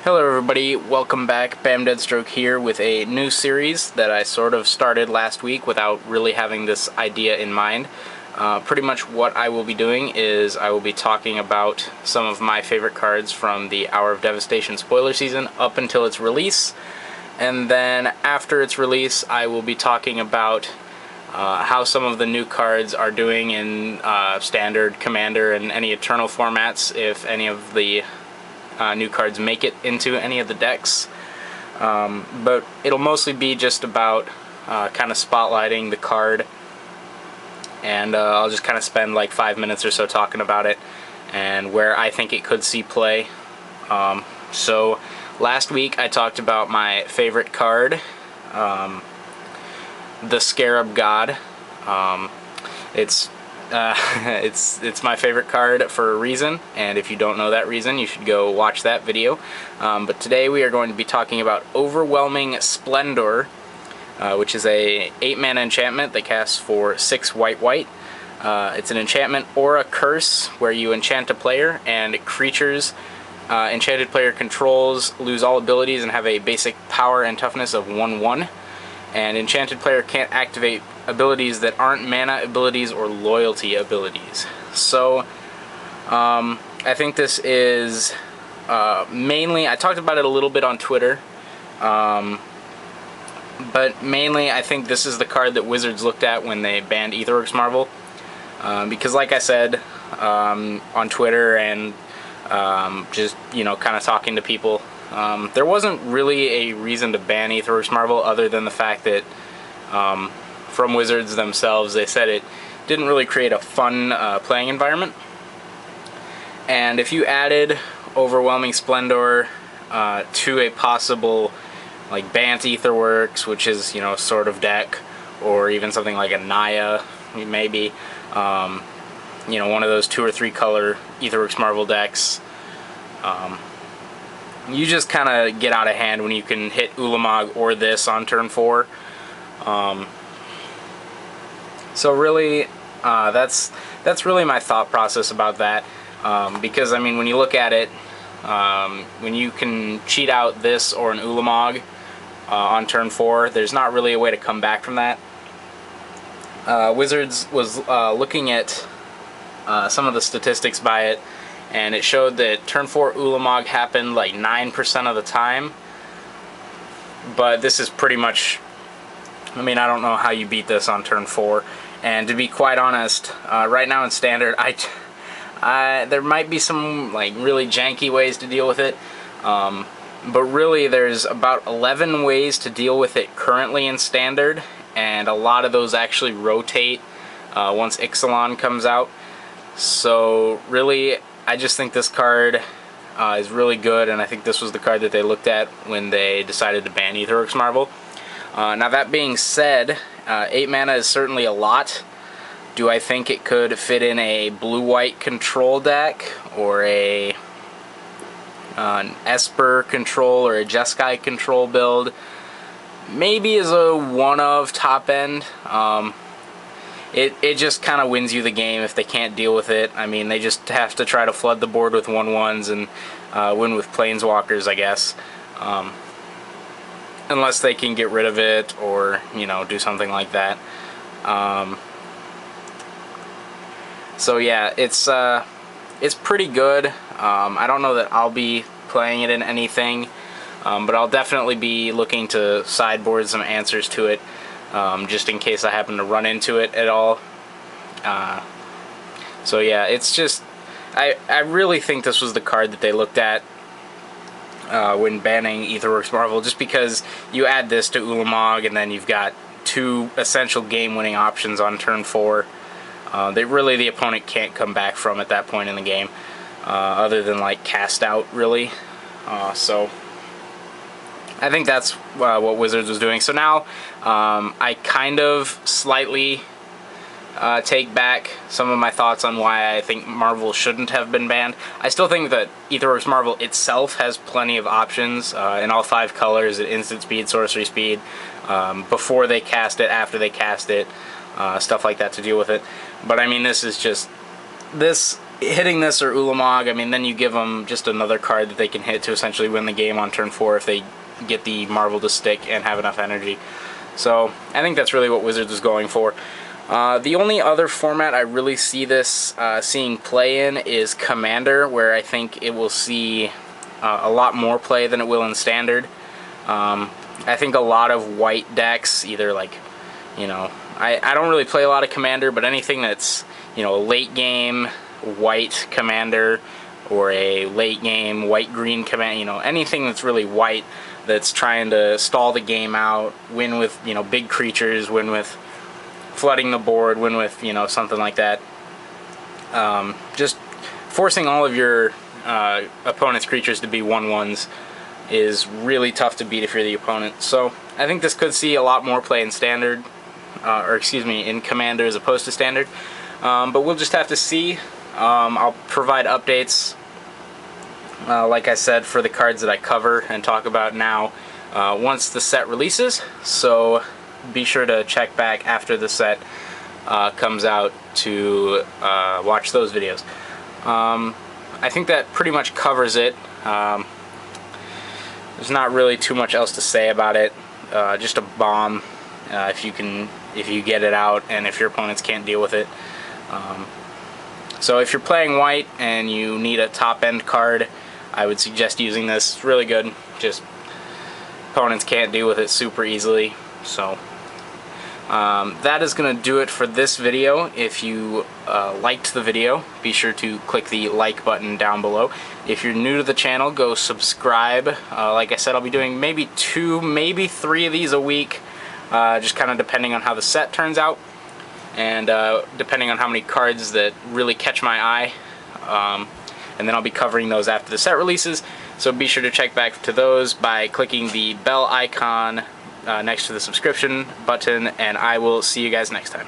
Hello everybody, welcome back. Bam Deadstroke here with a new series that I sort of started last week without really having this idea in mind. Pretty much what I will be doing is I will be talking about some of my favorite cards from the Hour of Devastation spoiler season up until its release, and then after its release I will be talking about how some of the new cards are doing in Standard, Commander, and any Eternal formats, if any of the new cards make it into any of the decks. But it'll mostly be just about kind of spotlighting the card, and I'll just kind of spend like 5 minutes or so talking about it and where I think it could see play. So last week I talked about my favorite card, the Scarab God. It's my favorite card for a reason, and if you don't know that reason, you should go watch that video. But today we are going to be talking about Overwhelming Splendor, which is a 8-mana enchantment that casts for 6 white. It's an enchantment or a curse where you enchant a player, and creatures enchanted player controls lose all abilities and have a basic power and toughness of 1/1. And enchanted player can't activate abilities that aren't mana abilities or loyalty abilities. So I think this is mainly, I talked about it a little bit on Twitter, but mainly I think this is the card that Wizards looked at when they banned Aetherworks Marvel, because like I said on Twitter and just, you know, kind of talking to people, there wasn't really a reason to ban Aetherworks Marvel other than the fact that from Wizards themselves, they said it didn't really create a fun playing environment. And if you added Overwhelming Splendor to a possible like Bant Aetherworks, which is, you know, sort of deck, or even something like a Naya, maybe, you know, one of those 2 or 3 color Aetherworks Marvel decks, you just kind of get out of hand when you can hit Ulamog or this on turn 4. So really, that's really my thought process about that, because I mean, when you look at it, when you can cheat out this or an Ulamog on turn 4, there's not really a way to come back from that. Wizards was looking at some of the statistics by it, and it showed that turn 4 Ulamog happened like 9% of the time. But this is pretty much, I mean, I don't know how you beat this on turn 4. And to be quite honest, right now in Standard, there might be some like really janky ways to deal with it. But really there's about 11 ways to deal with it currently in Standard, and a lot of those actually rotate once Ixalan comes out. So really, I just think this card is really good, and I think this was the card that they looked at when they decided to ban Aetherworks Marvel. Now that being said, 8 mana is certainly a lot. Do I think it could fit in a blue-white control deck, or an Esper control, or a Jeskai control build? Maybe as a one-of top end. It just kind of wins you the game if they can't deal with it. I mean, they just have to try to flood the board with 1/1s and win with Planeswalkers, I guess. Unless they can get rid of it, or, you know, do something like that. So yeah, it's pretty good. I don't know that I'll be playing it in anything, but I'll definitely be looking to sideboard some answers to it, just in case I happen to run into it at all. So yeah, it's just, I really think this was the card that they looked at when banning Aetherworks Marvel, just because you add this to Ulamog, and then you've got 2 essential game-winning options on turn 4 that really the opponent can't come back from at that point in the game, other than like cast out, really. So I think that's what Wizards was doing. So now I kind of slightly take back some of my thoughts on why I think Marvel shouldn't have been banned. I still think that Aetherworks Marvel itself has plenty of options in all 5 colors at instant speed, sorcery speed, before they cast it, after they cast it, stuff like that to deal with it. But I mean, this is just, this hitting this or Ulamog, I mean, then you give them just another card that they can hit to essentially win the game on turn 4 if they get the Marvel to stick and have enough energy. So I think that's really what Wizards is going for. The only other format I really see this seeing play in is Commander, where I think it will see a lot more play than it will in Standard. I think a lot of white decks, either like, you know, I don't really play a lot of Commander, but anything that's, you know, a late game white Commander or a late game white-green Commander, you know, anything that's really white that's trying to stall the game out, win with, you know, big creatures, win with flooding the board, win with, you know, something like that. Just forcing all of your opponent's creatures to be 1/1s is really tough to beat if you're the opponent. So I think this could see a lot more play in Standard, or excuse me, in Commander as opposed to Standard. But we'll just have to see. I'll provide updates, like I said, for the cards that I cover and talk about now once the set releases. So be sure to check back after the set comes out to watch those videos. I think that pretty much covers it. There's not really too much else to say about it. Just a bomb if you get it out and if your opponents can't deal with it. So if you're playing white and you need a top-end card, I would suggest using this. It's really good. Just opponents can't deal with it super easily. So that is going to do it for this video. If you liked the video, be sure to click the like button down below. If you're new to the channel, go subscribe. Like I said, I'll be doing maybe 2, maybe 3 of these a week, just kind of depending on how the set turns out and depending on how many cards that really catch my eye. And then I'll be covering those after the set releases. So be sure to check back to those by clicking the bell icon next to the subscription button, and I will see you guys next time.